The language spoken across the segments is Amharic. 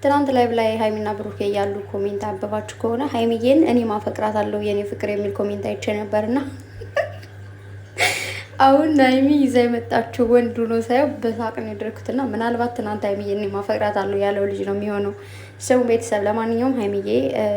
ትናንት ላይ ሃይሚና ብሩኬ ያሉ ኮሜንት አበባችሁ ከሆነ ሃይሚዬን እኔ ማፈቅራታለሁ የኔ ፍቅር የሚል ኮሜንት አይቼ ነበርና አሁን ሃይሚ ይዛ የመጣችው ወንዱ ነው ሳይው በሳቅ ነው የደረኩትና ምናልባት ትናንት ሃይሚዬን እኔ ማፈቅራታለሁ ያለው ልጅ ነው የሚሆነው። ሰው ቤተሰብ ለማንኛውም ሃይሚዬ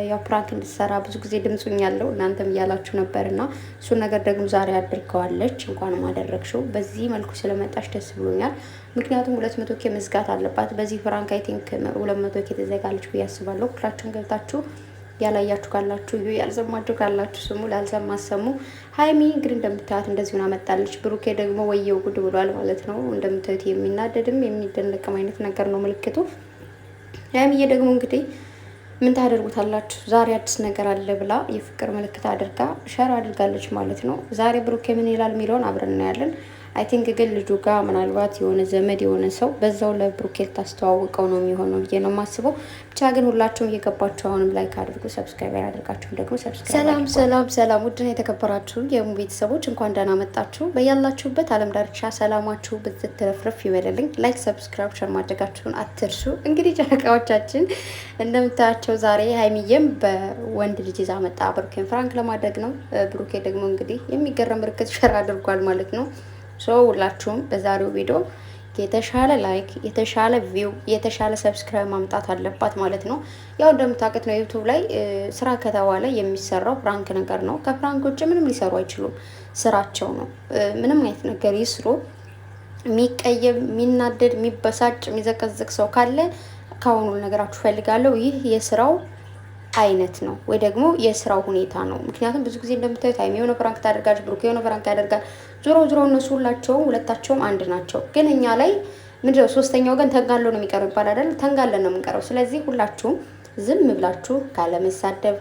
ያው ፕራንክ እንድትሰራ ብዙ ጊዜ ድምጹኛለሁ እናንተም እያላችሁ ነበርና እሱን ነገር ደግሞ ዛሬ አድርገዋለች። እንኳንም አደረግሽው። በዚህ መልኩ ስለመጣሽ ደስ ብሎኛል። ምክንያቱም 200 ኬ መዝጋት አለባት። በዚህ ፕራንክ አይ ቲንክ 200 ኬ ተዘጋለች ብዬ አስባለሁ። ሁላችሁም ገብታችሁ ያላያችሁ ካላችሁ ያልሰማችሁ ካላችሁ ስሙ፣ ላልሰማ ሰሙ። ሃይሚ እንግዲህ እንደምታዩት እንደዚህ ሆና መጣለች። ብሩኬ ደግሞ ወየው ጉድ ብሏል ማለት ነው። እንደምታዩት የሚናደድም የሚደነቅም አይነት ነገር ነው ምልክቱ። ሃይሚዬ ደግሞ እንግዲህ ምን ታደርጉታላችሁ? ዛሬ አዲስ ነገር አለ ብላ የፍቅር ምልክት አድርጋ ሸር አድርጋለች ማለት ነው። ዛሬ ብሩኬ ምን ይላል የሚለውን አብረን እናያለን። አይ ቲንክ ግን ልጁ ጋር ምናልባት የሆነ ዘመድ የሆነ ሰው በዛው ለብሩኬል ታስተዋውቀው ነው የሚሆነው ብዬ ነው የማስበው። ብቻ ግን ሁላችሁም እየገባችሁ አሁንም ላይክ አድርጉ፣ ሰብስክራይብ ያደርጋችሁ ደግሞ ሰብስክራይብ። ሰላም ውድና የተከበራችሁ የሙ ቤተሰቦች እንኳን ደህና መጣችሁ። በያላችሁበት ዓለም ዳርቻ ሰላማችሁ ብዝት ትረፍረፍ ይበልልኝ። ላይክ ሰብስክራይብ ሸር ማድረጋችሁን አትርሱ። እንግዲህ ጨረቃዎቻችን እንደምታያቸው ዛሬ ሃይሚዬም በወንድ ልጅ ይዛ መጣ ብሩኬን ፍራንክ ለማድረግ ነው። ብሩኬ ደግሞ እንግዲህ የሚገርም ምልክት ሸር አድርጓል ማለት ነው። ሁላችሁም በዛሬው ቪዲዮ የተሻለ ላይክ፣ የተሻለ ቪው፣ የተሻለ ሰብስክራይብ ማምጣት አለባት ማለት ነው። ያው እንደምታውቁት ነው ዩቲዩብ ላይ ስራ ከተባለ የሚሰራው ፕራንክ ነገር ነው። ከፕራንክ ውጭ ምንም ሊሰሩ አይችሉም። ስራቸው ነው። ምንም አይነት ነገር ይስሩ። የሚቀየም፣ የሚናደድ፣ የሚበሳጭ፣ የሚዘቀዝቅ ሰው ካለ ካሁኑ ነገራችሁ ፈልጋለሁ። ይህ የስራው አይነት ነው ወይ ደግሞ የስራው ሁኔታ ነው። ምክንያቱም ብዙ ጊዜ እንደምታዩት ሃይሚ የሆነ ፍራንክ ታደርጋለች፣ ብሩክ የሆነ ፍራንክ ያደርጋል። ዞሮ እነሱ ሁለታቸውም አንድ ናቸው። ግን እኛ ላይ ምንድነው ሶስተኛው ወገን ተንጋሎ ነው የሚቀረው ይባላል አይደል? ተንጋለን ነው የምንቀረው። ስለዚህ ሁላችሁም ዝም ብላችሁ ካለመሳደብ፣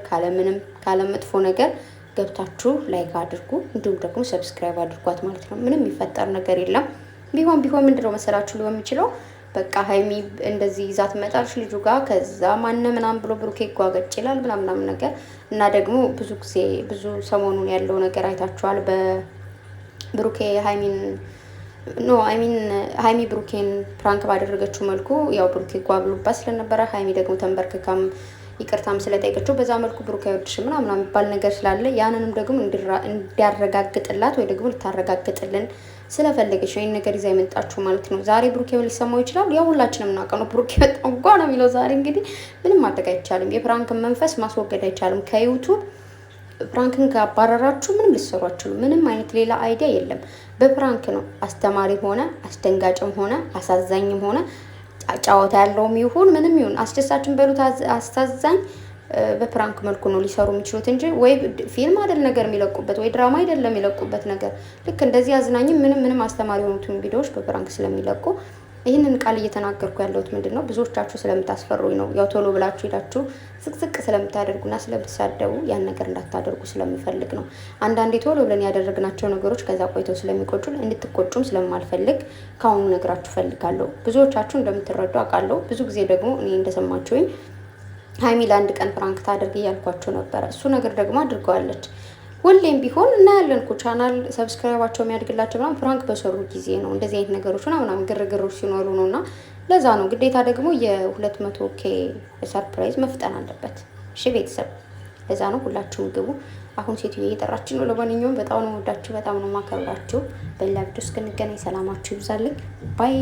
ካለመጥፎ ነገር ገብታችሁ ላይክ አድርጉ፣ እንዲሁም ደግሞ ሰብስክራይብ አድርጓት ማለት ነው። ምንም የሚፈጠር ነገር የለም። ቢሆን ምንድነው መሰላችሁ ሊሆን የሚችለው በቃ ሃይሚ እንደዚህ ይዛት መጣልሽ ልጁ ጋር ከዛ ማነ ምናምን ብሎ ብሩኬ ይጓገጭ ይላል ምናምን ነገር እና ደግሞ ብዙ ጊዜ ሰሞኑን ያለው ነገር አይታችኋል። በብሩኬ ሃይሚ ብሩኬን ፕራንክ ባደረገችው መልኩ ያው ብሩኬ ጓብሉባት ስለነበረ ሃይሚ ደግሞ ተንበርክካም ይቅርታም ስለጠየቀችው በዛ መልኩ ብሩኬ አይወድሽም ምናምን የሚባል ነገር ስላለ ያንንም ደግሞ እንዲያረጋግጥላት ወይ ደግሞ ልታረጋግጥልን ስለፈለገች ነው ይሄን ነገር ይዛ የመጣችሁ ማለት ነው። ዛሬ ብሩኬ ሊሰማው ይችላል። ያው ሁላችንም እናውቀው ነው ብሩኬ በጣም ጓ ነው የሚለው ዛሬ። እንግዲህ ምንም ማድረግ አይቻልም። የፕራንክን መንፈስ ማስወገድ አይቻልም ከዩቱብ። ፕራንክን ካባረራችሁ ምንም ልትሰሩ አትችሉም። ምንም አይነት ሌላ አይዲያ የለም። በፕራንክ ነው አስተማሪ ሆነ አስደንጋጭም ሆነ አሳዛኝም ሆነ ጫወታ ያለውም ይሁን ምንም ይሁን አስደሳችን በሉት አሳዛኝ በፕራንክ መልኩ ነው ሊሰሩ የሚችሉት እንጂ ወይ ፊልም አይደል ነገር የሚለቁበት ወይ ድራማ አይደለም የሚለቁበት ነገር። ልክ እንደዚህ አዝናኝም ምንም አስተማሪ የሆኑትን ቪዲዮዎች በፕራንክ ስለሚለቁ ይህንን ቃል እየተናገርኩ ያለሁት ምንድነው ብዙዎቻችሁ ስለምታስፈሩኝ ነው። ያው ቶሎ ብላችሁ ሄዳችሁ ዝቅዝቅ ስለምታደርጉና ስለምትሳደቡ ያን ነገር እንዳታደርጉ ስለምፈልግ ነው። አንዳንዴ ቶሎ ብለን ያደረግናቸው ነገሮች ከዛ ቆይተው ስለሚቆጩን እንድትቆጩም ስለማልፈልግ ካሁኑ ነግራችሁ ፈልጋለሁ። ብዙዎቻችሁ እንደምትረዱ አውቃለሁ። ብዙ ጊዜ ደግሞ እኔ እንደሰማችሁኝ ሃይሚ ለአንድ ቀን ፕራንክ ታደርግ እያልኳቸው ነበረ። እሱ ነገር ደግሞ አድርገዋለች። ሁሌም ቢሆን እናያለን እኮ ቻናል ሰብስክራይባቸው የሚያድግላቸው ምናምን ፕራንክ በሰሩ ጊዜ ነው። እንደዚህ አይነት ነገሮች ምናምን ግርግሮች ሲኖሩ ነው። እና ለዛ ነው ግዴታ ደግሞ የ200 ኬ ሰርፕራይዝ መፍጠን አለበት። እሺ ቤተሰብ፣ ለዛ ነው ሁላችሁም ግቡ። አሁን ሴትዮ እየጠራችን ነው። ለማንኛውም በጣም ነው ወዳችሁ፣ በጣም ነው ማከብራችሁ። በሌላ ቪዲዮ እስክንገናኝ ሰላማችሁ ይብዛልኝ። ባይ